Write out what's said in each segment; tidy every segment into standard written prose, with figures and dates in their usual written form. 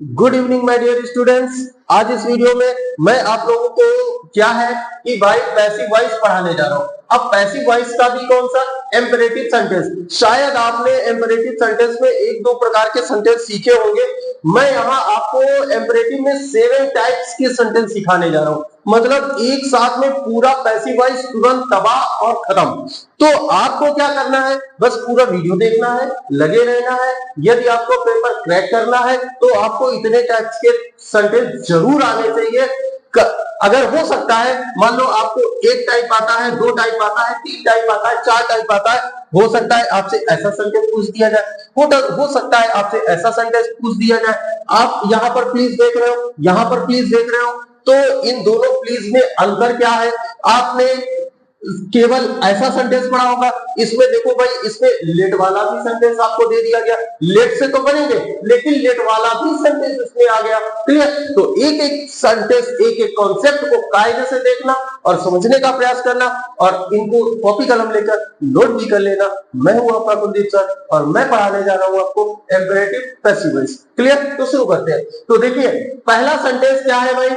Good evening my dear students. आज इस video में मैं आप लोगों को क्या है कि भाई पैसिव वॉइस पढ़ाने जा रहा हूं। अब पैसिव वॉइस का भी कौन सा एम्परेटिव सेंटेंस, शायद आपने एम्परेटिव सेंटेंस में एक दो प्रकार के सेंटेंस सीखे होंगे। मैं यहाँ आपको एम्परेटिव में 7 टाइप्स के सेंटेंस सिखाने जा रहा हूँ, मतलब एक साथ में पूरा पैसिव वॉइस तुरंत तबाह और खत्म। तो आपको क्या करना है, बस पूरा वीडियो देखना है, लगे रहना है। यदि आपको पेपर क्रैक करना है तो आपको इतने टाइप्स के सेंटेंस जरूर आने चाहिए। अगर हो सकता है, मान लो आपको एक टाइप आता है, 2 टाइप आता है, 3 टाइप आता है, 4 टाइप आता है, हो सकता है आपसे ऐसा सेंटेंस पूछ दिया जाए, हो सकता है आपसे ऐसा सेंटेंस पूछ दिया जाए। आप यहाँ पर प्लीज देख रहे हो, यहाँ पर प्लीज देख रहे हो, तो इन दोनों प्लीज में अंतर क्या है? आपने केवल ऐसा सेंटेंस पढ़ा होगा, इसमें देखो भाई, इसमें लेट वाला भी सेंटेंस आपको दे दिया गया। लेट से तो बनेंगे, लेकिन लेट वाला भी सेंटेंस इसमें आ गया। क्लियर? तो एक एक सेंटेंस, एक एक कॉन्सेप्ट को कायदे से देखना और समझने का प्रयास करना, और इनको कॉपी कलम लेकर नोट भी कर लेना। मैं हूं आपका कुलदीप सर और मैं पढ़ाने जा रहा हूं आपको एम्परेटिव पैसिव वॉइस। क्लियर? तो शुरू करते हैं। तो देखिए, पहला सेंटेंस क्या है भाई?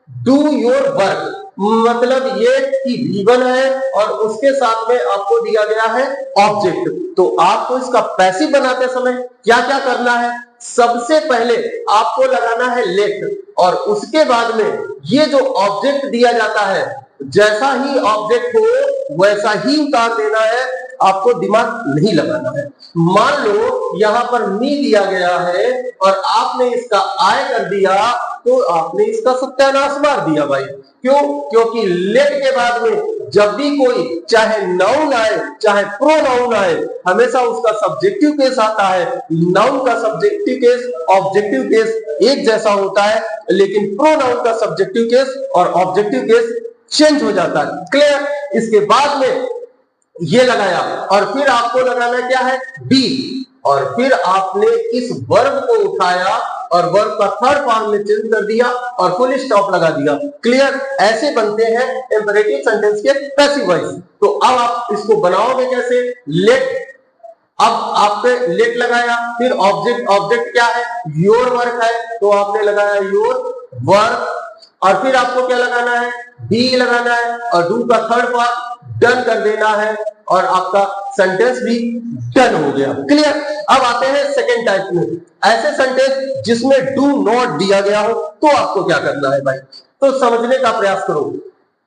डू योर वर्क, मतलब ये कि V1 है और उसके साथ में आपको दिया गया है ऑब्जेक्ट। तो आपको इसका पैसिव बनाते समय क्या क्या करना है? सबसे पहले आपको लगाना है लेट, और उसके बाद में ये जो ऑब्जेक्ट दिया जाता है, जैसा ही ऑब्जेक्ट हो वैसा ही उतार देना है, आपको दिमाग नहीं लगाना है। मान लो यहां पर मी दिया गया है और आपने इसका आय कर दिया, तो आपने इसका सत्यानाश मार दिया भाई। क्यों? क्योंकि लेट के बाद में जब भी कोई चाहे नाउन आए चाहे प्रोनाउन आए, हमेशा उसका सब्जेक्टिव केस आता है। नाउन का सब्जेक्टिव केस, ऑब्जेक्टिव केस एक जैसा होता है, लेकिन प्रोनाउन का सब्जेक्टिव केस और ऑब्जेक्टिव केस चेंज हो जाता है। क्लियर? इसके बाद में ये लगाया और फिर आपको लगाना क्या है? बी, और फिर आपने इस वर्ब को उठाया और वर्ब का थर्ड फॉर्म में चेंज कर दिया और फुल स्टॉप लगा दिया। क्लियर? ऐसे बनते हैं इंपेरेटिव सेंटेंस के पैसिव वॉइस। तो अब आप इसको बनाओगे कैसे? लेट, अब आपने लेट लगाया, फिर ऑब्जेक्ट, ऑब्जेक्ट क्या है? योर वर्क है, तो आपने लगाया योर वर्क, और फिर आपको क्या लगाना है? बी लगाना है, और डू का थर्ड फॉर्म डन कर देना है, और आपका सेंटेंस भी डन हो गया। क्लियर? अब आते हैं सेकेंड टाइप में, ऐसे सेंटेंस जिसमें डू नॉट दिया गया हो, तो आपको क्या करना है भाई? तो समझने का प्रयास करो।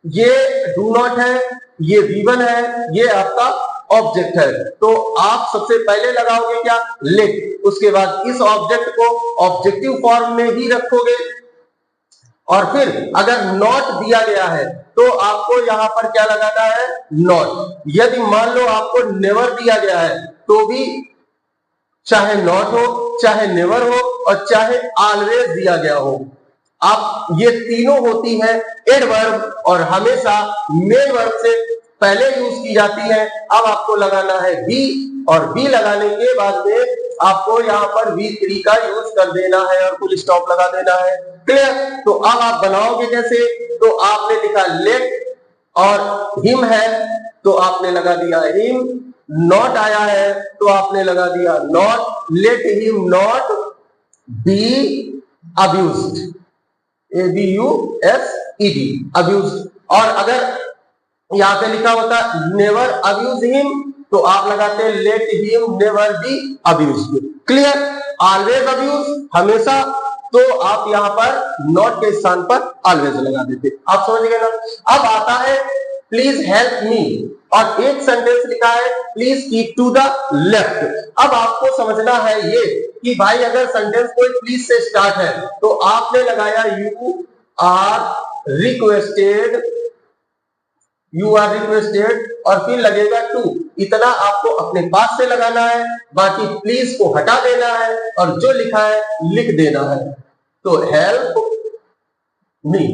ये डू नॉट है, ये V1 है, ये आपका ऑब्जेक्ट है। तो आप सबसे पहले लगाओगे क्या? लेट, उसके बाद इस ऑब्जेक्ट को ऑब्जेक्टिव फॉर्म में ही रखोगे, और फिर अगर नॉट दिया गया है तो आपको यहां पर क्या लगाना है? नॉट। यदि मान लो आपको नेवर दिया गया है तो भी चाहे नॉट हो, चाहे नेवर हो, और चाहे ऑलवेज दिया गया हो, आप ये तीनों होती है एडवर्ब और हमेशा मेन वर्ब से पहले यूज की जाती है। अब आपको लगाना है बी, और बी लगाने के बाद में आपको यहाँ पर V3 का यूज कर देना है और फुल स्टॉप लगा देना है। क्लियर? तो अब आप बनाओगे कैसे? तो आपने लिखा लेट, और हिम है तो आपने लगा दिया हिम, नॉट आया है तो आपने लगा दिया not. Let him not be abused, ABUSED, abused. और अगर यहाँ पे लिखा होता नेवर अब्यूज हिम, तो आप लगाते हैं let him never be abused. Clear? Always abuse, हमेशा, तो आप यहाँ पर नॉट के स्थान पर ऑलवेज लगा देते। आप समझ गए ना? अब आता है प्लीज हेल्प मी, और एक सेंटेंस लिखा है please keep to the left. अब आपको समझना है ये कि भाई अगर सेंटेंस कोई प्लीज से स्टार्ट है तो आपने लगाया you are requested, you are requested, और फिर लगेगा टू। इतना आपको अपने पास से लगाना है, बाकी प्लीज को हटा देना है और जो लिखा है लिख देना है। तो हेल्प मी,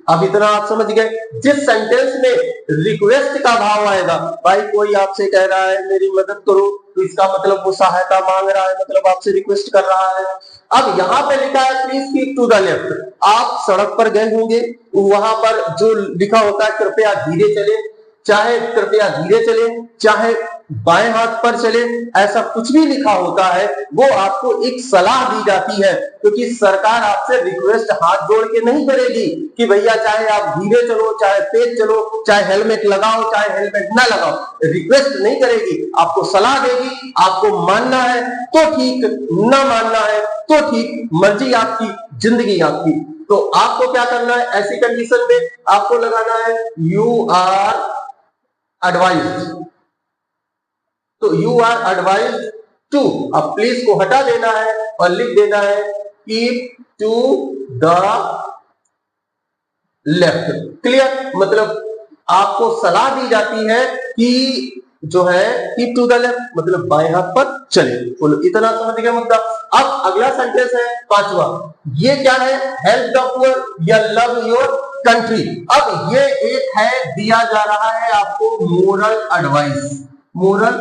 अब इतना आप समझ गए। जिस सेंटेंस में रिक्वेस्ट का भाव आएगा, भाई कोई आपसे कह रहा है मेरी मदद करो, तो इसका मतलब वो सहायता मांग रहा है, मतलब आपसे रिक्वेस्ट कर रहा है। अब यहाँ पे लिखा है please keep to the left. आप सड़क पर गए होंगे, वहां पर जो लिखा होता है कृपया धीरे चले, चाहे कृपया धीरे चले चाहे बाएं हाथ पर चले, ऐसा कुछ भी लिखा होता है वो आपको एक सलाह दी जाती है, क्योंकि सरकार आपसे रिक्वेस्ट हाथ जोड़ के नहीं करेगी कि भैया चाहे आप धीरे चलो, चाहे तेज चलो, चाहे हेलमेट लगाओ, चाहे हेलमेट ना लगाओ, रिक्वेस्ट नहीं करेगी, आपको सलाह देगी। आपको मानना है तो ठीक, ना मानना है तो ठीक, मर्जी आपकी, जिंदगी आपकी। तो आपको क्या करना है ऐसी कंडीशन में, आपको लगाना है यू आर एडवाइज्ड। तो यू आर एडवाइज्ड टू, अब प्लीज को हटा देना है और लिख देना है keep to the left. Clear, मतलब आपको सलाह दी जाती है कि जो है कीप टू द लेफ्ट, मतलब बाएं हाथ पर चले। बोलो, इतना समझ गया मुद्दा। अब अगला सेंटेंस है पांचवा, ये क्या है, हेल्प द पुअर या लव योर कंट्री। अब ये एक है, दिया जा रहा है आपको मोरल एडवाइस, मोरल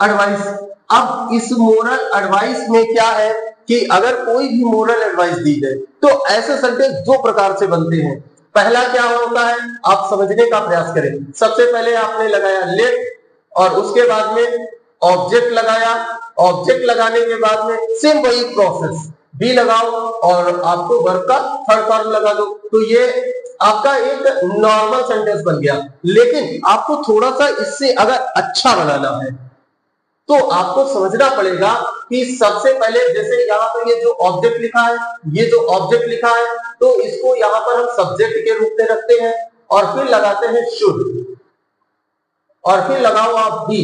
एडवाइस। अब इस मोरल एडवाइस में क्या है कि अगर कोई भी मोरल एडवाइस दी जाए तो ऐसे सेंटेंस दो प्रकार से बनते हैं। पहला क्या होता है, आप समझने का प्रयास करें। सबसे पहले आपने लगाया लेट और उसके बाद में ऑब्जेक्ट लगाया, ऑब्जेक्ट लगाने के बाद में सेम वही प्रोसेस, बी लगाओ और आपको वर्ब का थर्ड फॉर्म लगा दो, तो ये आपका एक नॉर्मल सेंटेंस बन गया। लेकिन आपको थोड़ा सा इससे अगर अच्छा बनाना है तो आपको समझना पड़ेगा कि सबसे पहले, जैसे यहाँ पर ये जो ऑब्जेक्ट लिखा है, ये जो ऑब्जेक्ट लिखा है, तो इसको यहाँ पर हम सब्जेक्ट के रूप में रखते हैं और फिर लगाते हैं शुड, और फिर लगाओ आप बी,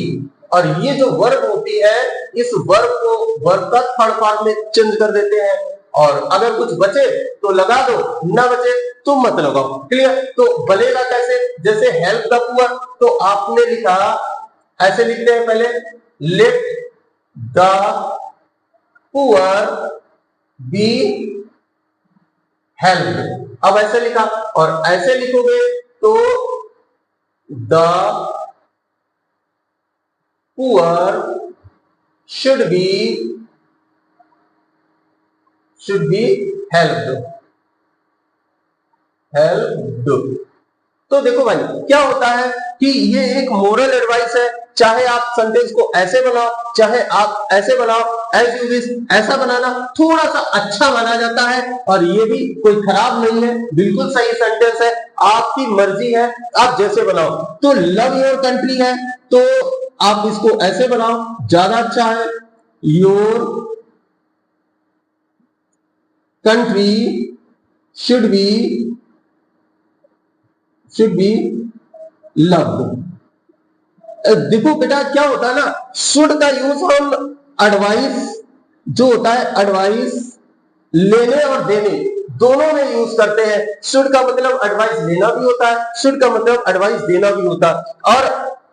और ये जो वर्ब होती है इस वर्ब को वर्ब का थर्ड फॉर्म में चेंज कर देते हैं, और अगर कुछ बचे तो लगा दो, ना बचे तो मत लगाओ। क्लियर, तो बनेगा कैसे, जैसे हेल्प द पुअर, तो आपने लिखा, ऐसे लिखते हैं पहले, let the poor B help. अब ऐसे लिखा, और ऐसे लिखोगे तो the poor should be helped। तो देखो भाई क्या होता है कि ये एक मोरल एडवाइस है, चाहे आप सेंटेंस को ऐसे बनाओ, चाहे आप ऐसे बनाओ, एज यू विश, ऐसा बनाना थोड़ा सा अच्छा माना जाता है, और ये भी कोई खराब नहीं है, बिल्कुल सही सेंटेंस है, आपकी मर्जी है, आप जैसे बनाओ। तो लव योर कंट्री है तो आप इसको ऐसे बनाओ, ज्यादा अच्छा है, your country should be loved. देखो बेटा क्या होता है ना, शुड का यूज हम एडवाइस जो होता है, एडवाइस लेने और देने दोनों में यूज करते हैं। शुड का मतलब एडवाइस लेना भी होता है, शुड का मतलब एडवाइस देना भी होता है। और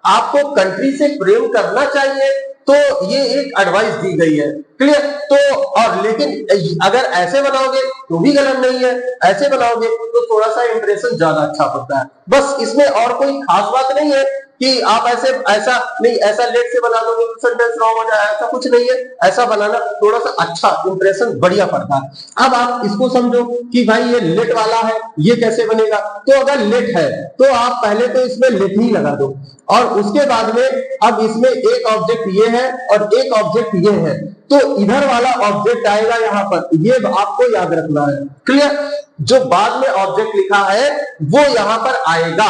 आपको कंट्री से प्रेम करना चाहिए तो ये एक एडवाइस दी गई है। क्लियर, तो और लेकिन अगर ऐसे बनाओगे तो भी गलत नहीं है, ऐसे बनाओगे तो थोड़ा सा इंप्रेशन ज्यादा अच्छा पड़ता है। बस इसमें और कोई खास बात नहीं है कि आप ऐसे ऐसा नहीं, ऐसा लेट से बना दोगे तो सेंटेंस रॉन्ग हो जाए, ऐसा कुछ नहीं है। ऐसा बनाना थोड़ा सा अच्छा, इंप्रेशन बढ़िया पड़ता है। अब आप इसको समझो कि भाई ये लेट वाला है, ये कैसे बनेगा। तो अगर लेट है तो आप पहले तो इसमें लेट ही लगा दो, और उसके बाद में अब इसमें एक ऑब्जेक्ट ये है और एक ऑब्जेक्ट ये है, तो इधर वाला ऑब्जेक्ट आएगा यहाँ पर, ये आपको याद रखना है। क्लियर, जो बाद में ऑब्जेक्ट लिखा है वो यहाँ पर आएगा,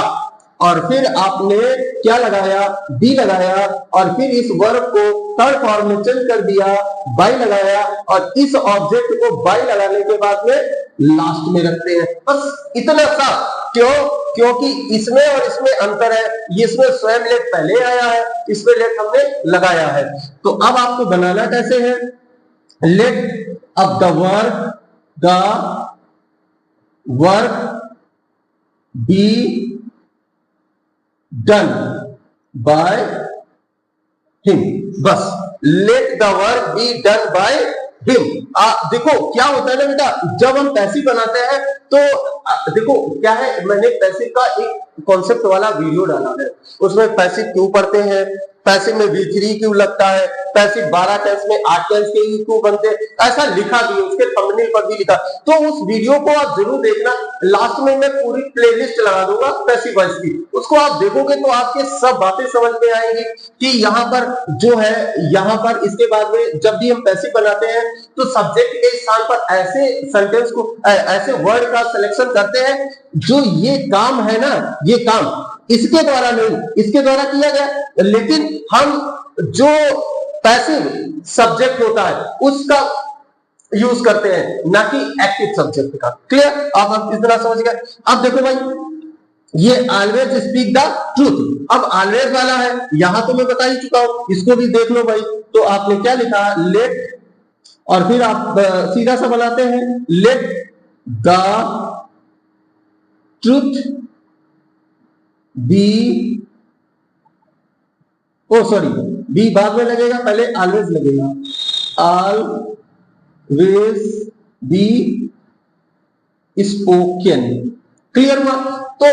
और फिर आपने क्या लगाया, बी लगाया, और फिर इस वर्ब को थर्ड फॉर्म में चेंज कर दिया, बाय लगाया, और इस ऑब्जेक्ट को बाय लगाने के बाद में लास्ट में रखते हैं। बस इतना सा। क्यों? क्योंकि इसमें और इसमें अंतर है, इसमें स्वयं लेट पहले आया है, इसमें लेट हमने लगाया है। तो अब आपको बनाना कैसे है, लेट अब the work be done by him. बस let the work be done by him. देखो क्या होता है ना बेटा, जब हम पैसिव बनाते हैं तो देखो क्या है, मैंने पैसिव का एक कॉन्सेप्ट वाला वीडियो डाला है। उसमें पैसिव क्यों पढ़ते हैं, पैसिव में V3 क्यों लगता है, पैसिव 12 टेंस में 8 टेंस के क्यों बनते हैं, ऐसा लिखा भी है, उसके थंबनेल पर भी लिखा। तो उस वीडियो को आप जरूर देखना। लास्ट में मैं पूरी प्लेलिस्ट लगा दूंगा पैसिव वॉइस की, उसको आप देखोगे तो आपके सब बातें समझ में आएंगी कि यहाँ पर जो है, यहाँ पर इसके बाद में जब भी हम पैसिव बनाते हैं तो सब्जेक्ट के स्थान पर ऐसे सेंटेंस को, ऐसे वर्ड का सिलेक्शन करते हैं जो ये काम है ना, ये काम इसके द्वारा नहीं, इसके द्वारा किया गया, लेकिन हम जो पैसिव सब्जेक्ट होता है उसका यूज करते हैं, ना कि एक्टिव सब्जेक्ट का। क्लियर? आप इतना समझ गए। अब देखो भाई, ये ऑलवेज स्पीक द ट्रूथ, अब ऑलवेज वाला है, यहां तो मैं बता ही चुका हूं, इसको भी देख लो भाई। तो आपने क्या लिखा, लेट, और फिर आप सीधा सा बनाते हैं, let the truth be, oh sorry, be बाद में लगेगा, पहले ऑलवेज लगेगा, ऑलवेज बी स्पोकन। क्लियर हुआ? तो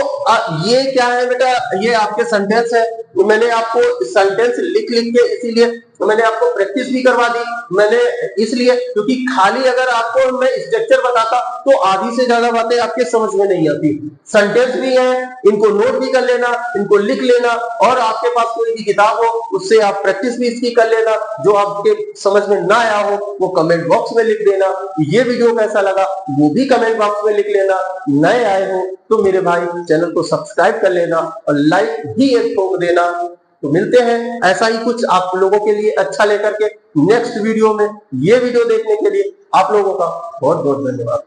ये क्या है बेटा, ये आपके सेंटेंस है। मैंने आपको सेंटेंस लिख लिख के, इसीलिए मैंने आपको प्रैक्टिस भी करवा दी, मैंने इसलिए क्योंकि खाली अगर आपको मैं स्ट्रक्चर बताता तो आधी से ज्यादा बातें आपके समझ में नहीं आती। सेंटेंस भी है, इनको नोट भी कर लेना, इनको लिख लेना, और आपके पास कोई भी किताब हो उससे आप प्रैक्टिस भी इसकी कर लेना। जो आपके समझ में ना आया हो वो कमेंट बॉक्स में लिख देना। ये वीडियो कैसा लगा वो भी कमेंट बॉक्स में लिख लेना। नए आए हो तो मेरे भाई चैनल को सब्सक्राइब कर लेना और लाइक भी एक ठोक देना। तो मिलते हैं ऐसा ही कुछ आप लोगों के लिए अच्छा लेकर के नेक्स्ट वीडियो में। ये वीडियो देखने के लिए आप लोगों का बहुत बहुत धन्यवाद।